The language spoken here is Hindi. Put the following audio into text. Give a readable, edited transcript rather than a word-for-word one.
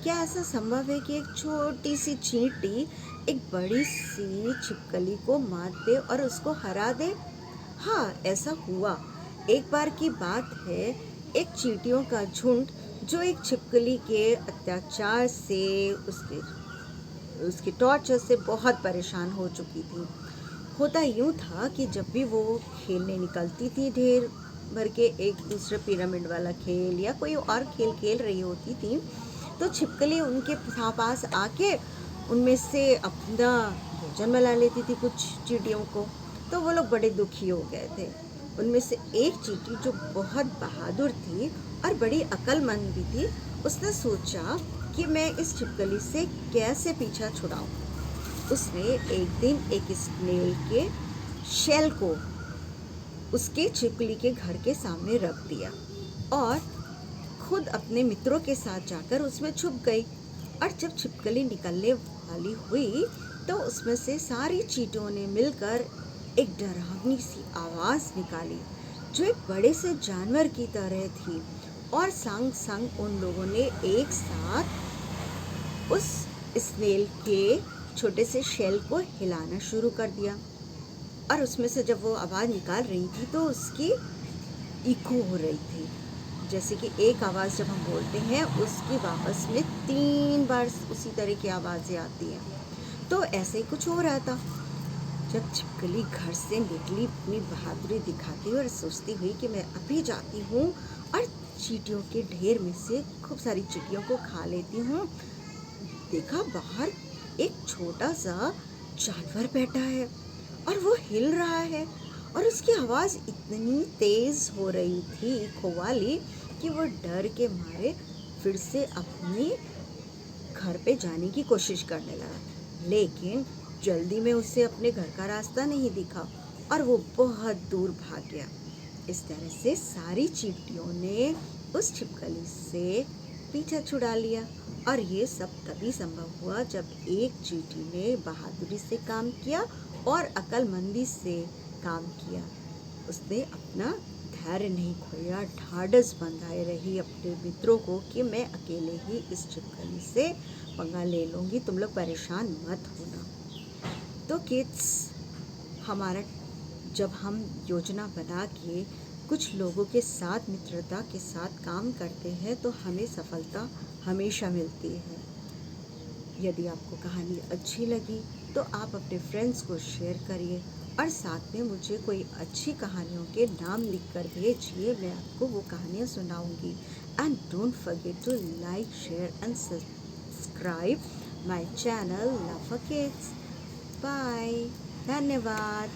क्या ऐसा संभव है कि एक छोटी सी चींटी एक बड़ी सी छिपकली को मार दे और उसको हरा दे? हाँ, ऐसा हुआ। एक बार की बात है, एक चींटियों का झुंड जो एक छिपकली के अत्याचार से, उसके उसके टॉर्चर से बहुत परेशान हो चुकी थी। होता यूं था कि जब भी वो खेलने निकलती थी, ढेर भर के एक दूसरे पिरामिड वाला खेल या कोई और खेल खेल रही होती थी, तो छिपकली उनके पास आके उनमें से अपना भोजन बना लेती थी कुछ चींटियों को। तो वो लोग बड़े दुखी हो गए थे। उनमें से एक चींटी जो बहुत बहादुर थी और बड़ी अक्लमंद भी थी, उसने सोचा कि मैं इस छिपकली से कैसे पीछा छुड़ाऊं। उसने एक दिन एक स्नेल के शेल को उसके छिपकली के घर के सामने रख दिया और खुद अपने मित्रों के साथ जाकर उसमें छुप गई। और जब छिपकली निकलने वाली हुई तो उसमें से सारी चींटियों ने मिलकर एक डरावनी सी आवाज निकाली जो एक बड़े से जानवर की तरह थी। और संग संग उन लोगों ने एक साथ उस स्नेल के छोटे से शेल को हिलाना शुरू कर दिया। और उसमें से जब वो आवाज़ निकाल रही थी तो उसकी इको हो रही थी, जैसे कि एक आवाज़ जब हम बोलते हैं उसकी वापस में 3 बार उसी तरह की आवाज़ें आती हैं। तो ऐसे ही कुछ हो रहा था। जब छिपकली घर से निकली अपनी बहादुरी दिखाती हुई और सोचती हुई कि मैं अभी जाती हूँ और चींटियों के ढेर में से खूब सारी चींटियों को खा लेती हूँ, देखा बाहर एक छोटा सा जानवर बैठा है और वो हिल रहा है। और उसकी आवाज़ इतनी तेज़ हो रही थी, कव्वाली, कि वो डर के मारे फिर से अपने घर पे जाने की कोशिश करने लगा। लेकिन जल्दी में उसे अपने घर का रास्ता नहीं दिखा और वो बहुत दूर भाग गया। इस तरह से सारी चींटियों ने उस छिपकली से पीछा छुड़ा लिया। और ये सब तभी संभव हुआ जब एक चींटी ने बहादुरी से काम किया और अक्लमंदी से काम किया। उसने अपना धैर्य नहीं खोया, ढाढ़स बंधाए रही अपने मित्रों को कि मैं अकेले ही इस छिपकली से पंगा ले लूँगी, तुम लोग परेशान मत होना। तो किड्स, हमारा जब हम योजना बना के कुछ लोगों के साथ मित्रता के साथ काम करते हैं तो हमें सफलता हमेशा मिलती है। यदि आपको कहानी अच्छी लगी तो आप अपने फ्रेंड्स को शेयर करिए और साथ में मुझे कोई अच्छी कहानियों के नाम लिख कर भेजिए, मैं आपको वो कहानियाँ सुनाऊंगी। And don't forget to like, share and subscribe my channel Love for Kids. Bye, धन्यवाद।